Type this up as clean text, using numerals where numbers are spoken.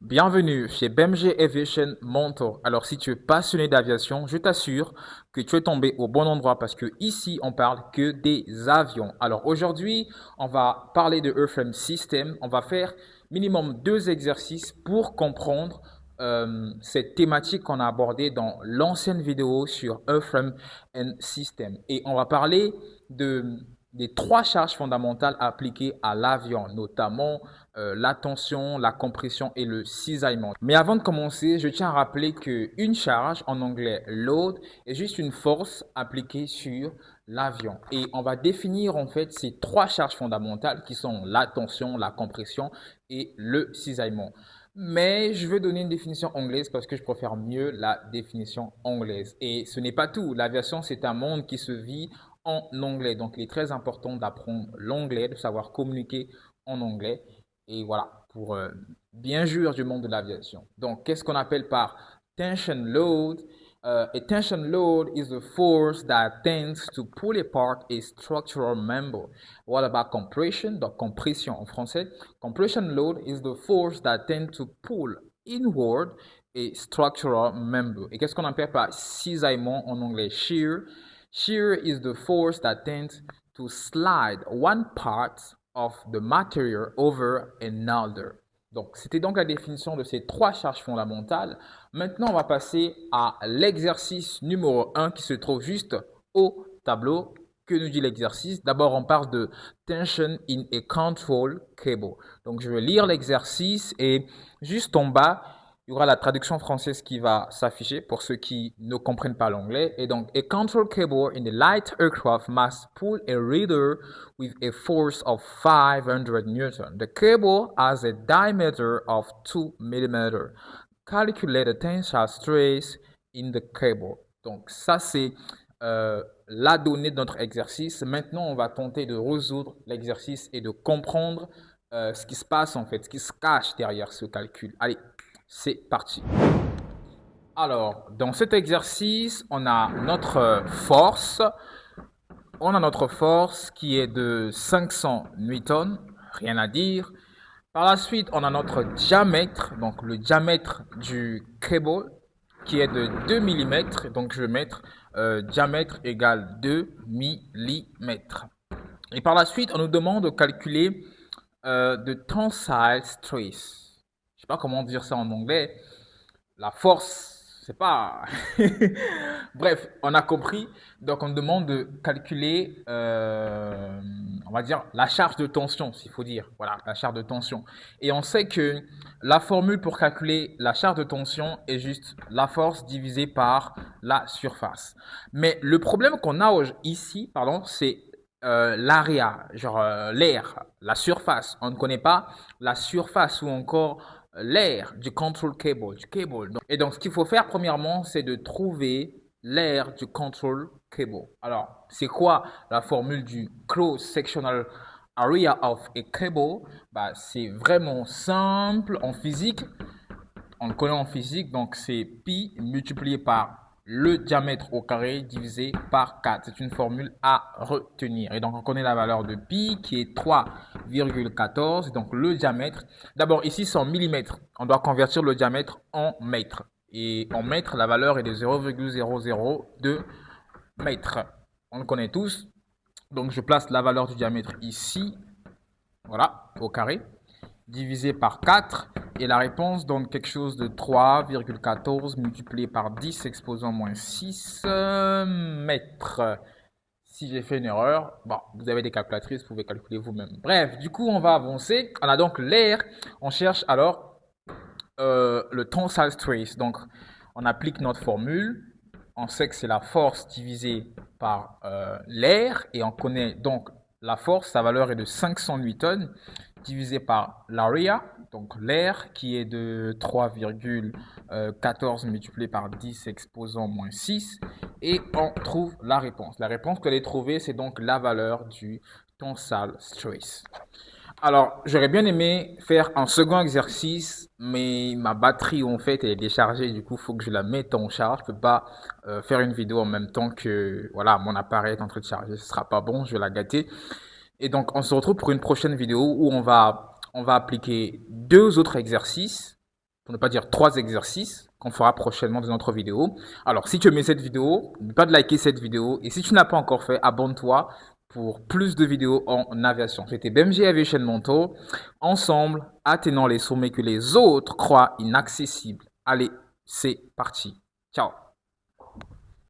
Bienvenue chez BMG Aviation Mentor. Alors, si tu es passionné d'aviation, je t'assure que tu es tombé au bon endroit parce que ici, on parle que des avions. Alors, aujourd'hui, on va parler de Airframe System. On va faire minimum 2 exercices pour comprendre cette thématique qu'on a abordée dans l'ancienne vidéo sur Airframe and System. Et on va parler des 3 charges fondamentales appliquées à l'avion, notamment la tension, la compression et le cisaillement. Mais avant de commencer, je tiens à rappeler qu'une charge, en anglais load, est juste une force appliquée sur l'avion. Et on va définir en fait ces 3 charges fondamentales qui sont la tension, la compression et le cisaillement. Mais je veux donner une définition anglaise parce que je préfère mieux la définition anglaise. Et ce n'est pas tout. L'aviation, c'est un monde qui se vit en anglais. Donc, il est très important d'apprendre l'anglais, de savoir communiquer en anglais. Et voilà, pour bien jouir du monde de l'aviation. Donc, qu'est-ce qu'on appelle par tension load? A tension load is the force that tends to pull apart a structural member. What about compression? Donc, compression en français. Compression load is the force that tends to pull inward a structural member. Et qu'est-ce qu'on appelle par cisaillement en anglais? Shear. Shear is the force that tends to slide one part of the material over another. Donc, c'était donc la définition de ces 3 charges fondamentales. Maintenant, on va passer à l'exercice numéro 1 qui se trouve juste au tableau. Que nous dit l'exercice? D'abord, on parle de tension in a control cable. Donc, je vais lire l'exercice et juste en bas, il y aura la traduction française qui va s'afficher pour ceux qui ne comprennent pas l'anglais. Et donc, a control cable in a light aircraft must pull a reader with a force of 500 Newton. The cable has a diameter of 2 mm. Calculate the tensile stress in the cable. Donc, ça, c'est la donnée de notre exercice. Maintenant, on va tenter de résoudre l'exercice et de comprendre ce qui se passe en fait, ce qui se cache derrière ce calcul. Allez, c'est parti. Alors, dans cet exercice, on a notre force. On a notre force qui est de 500 newtons, rien à dire. Par la suite, on a notre diamètre, donc le diamètre du cable qui est de 2 mm. Donc, je vais mettre diamètre égale 2 mm. Et par la suite, on nous demande de calculer de tensile stress. Je ne sais pas comment dire ça en anglais. La force, c'est pas... Bref, on a compris. Donc, on demande de calculer, on va dire, la charge de tension, s'il faut dire. Voilà, la charge de tension. Et on sait que la formule pour calculer la charge de tension est juste la force divisée par la surface. Mais le problème qu'on a ici, pardon, c'est l'area, genre l'air, la surface. On ne connaît pas la surface ou encore l'air du control cable, du cable. Et donc, ce qu'il faut faire premièrement, c'est de trouver l'air du control cable. Alors, c'est quoi la formule du cross-sectional area of a cable? Bah, c'est vraiment simple en physique. On le connaît en physique, donc c'est pi multiplié par le diamètre au carré divisé par 4. C'est une formule à retenir. Et donc, on connaît la valeur de pi qui est 3,14. Donc, le diamètre, d'abord ici, c'est en millimètres. On doit convertir le diamètre en mètres. Et en mètres, la valeur est de 0,002 mètres. On le connaît tous. Donc, je place la valeur du diamètre ici. Voilà, au carré. Divisé par 4. Et la réponse donne quelque chose de 3,14 multiplié par 10 exposant moins 6 mètres. Si j'ai fait une erreur, bon, vous avez des calculatrices, vous pouvez calculer vous-même. Bref, du coup, on va avancer. On a donc l'air. On cherche alors le tensile stress. Donc, on applique notre formule. On sait que c'est la force divisée par l'air. Et on connaît donc la force. Sa valeur est de 500 newtons divisé par l'area, donc l'air qui est de 3,14 multiplié par 10 exposant moins 6 et on trouve la réponse. La réponse que j'ai trouvée, c'est donc la valeur du tensile stress. Alors, j'aurais bien aimé faire un second exercice, mais ma batterie en fait elle est déchargée, du coup il faut que je la mette en charge. Je peux pas faire une vidéo en même temps que voilà, mon appareil est en train de charger, ce sera pas bon, je vais la gâter. Et donc, on se retrouve pour une prochaine vidéo où on va appliquer 2 autres exercices pour ne pas dire 3 exercices qu'on fera prochainement dans notre vidéo. Alors, si tu aimais cette vidéo, n'oublie pas de liker cette vidéo. Et si tu n'as pas encore fait, abonne-toi pour plus de vidéos en aviation. C'était BMG Aviation Mentor. Ensemble, atteignons les sommets que les autres croient inaccessibles. Allez, c'est parti. Ciao.